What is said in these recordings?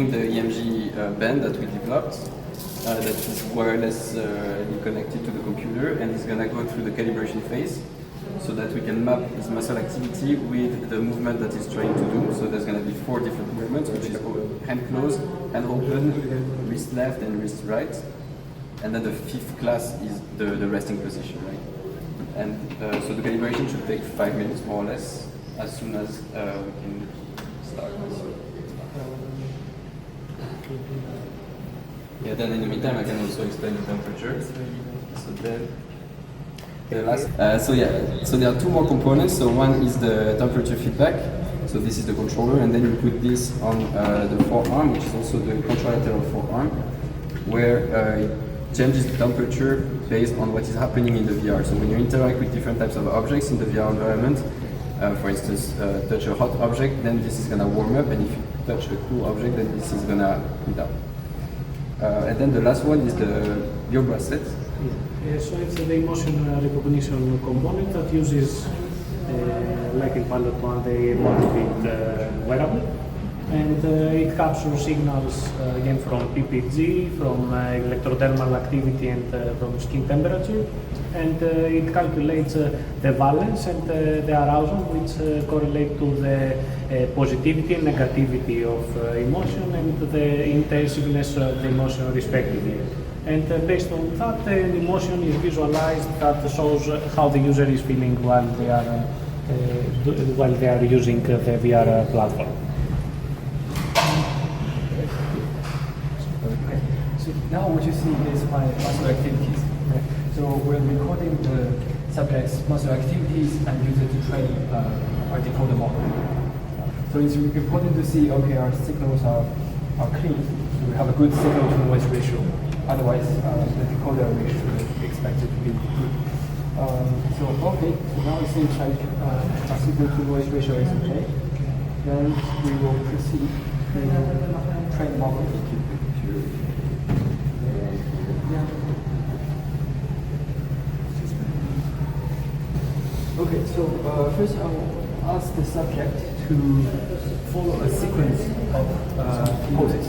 doing the EMG band that we developed, that is wirelessly connected to the computer, and it's going to go through the calibration phase, so that we can map his muscle activity with the movement that he's trying to do. So there's going to be 4 different movements, which is hand close, hand open, wrist left, and wrist right. And then the 5th class is the resting position, right? And so the calibration should take 5 minutes, more or less, as soon as we can start. Yeah, then in the meantime, I can also explain the temperature. So then, the last, so there are 2 more components. So one is the temperature feedback. So this is the controller, and then you put this on the forearm, which is also the contralateral forearm, where it changes the temperature based on what is happening in the VR. So when you interact with different types of objects in the VR environment, for instance, touch a hot object, then this is going to warm up, and if you touch a cool object, then this is going to cool down. And then the last one is the bio bracelet. So it's the emotion recognition component that uses, like in Palermo, the multi-bit wearable, and it captures signals again from PPG, from electrodermal activity, and from skin temperature, and it calculates the valence and the arousal, which correlate to the positivity and negativity of emotion and the intensiveness of the emotion respectively. And based on that, an emotion is visualized that shows how the user is feeling while they are using the VR platform. So now what you see is my muscle activities. So we're recording the subject's muscle activities and use it to train our decoder model. So it's important to see, okay, our signals are clean. So we have a good signal to noise ratio. Otherwise, the decoder ratio is expected to be good. So now it seems like our signal to noise ratio is okay. Then we will proceed to train the model. Okay, so first I will ask the subject to follow a sequence of poses.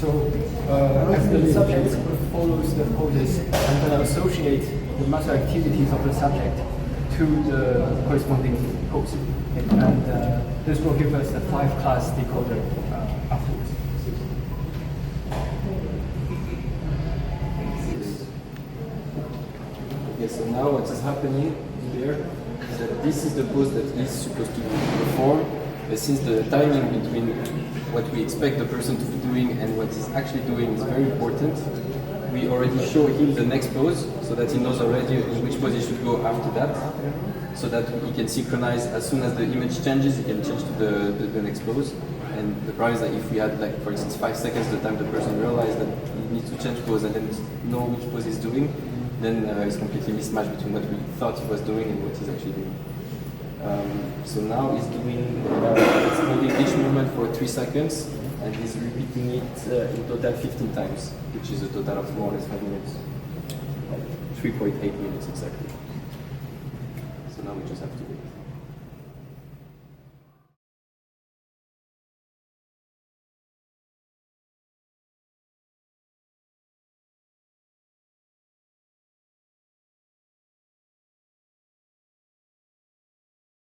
So as the subject follows the poses, I'm going to associate the muscle activities of the subject to the corresponding pose. And this will give us the 5-class decoder afterwards. Okay, so now what is happening here is that this is the pose that he's supposed to perform, but since the timing between what we expect the person to be doing and what he's actually doing is very important, we already show him the next pose so that he knows already in which pose he should go after that, so that he can synchronize as soon as the image changes, he can change to the next pose. And the problem is that if we had, like, for instance, 5 seconds the time the person realized that he needs to change pose and then know which pose he's doing, then it's completely mismatched between what we thought he was doing and what he's actually doing. So now he's holding each movement for 3 seconds, and he's repeating it in total 15 times, which is a total of more or less 5 minutes. 3.8 minutes exactly. So now we just have to wait.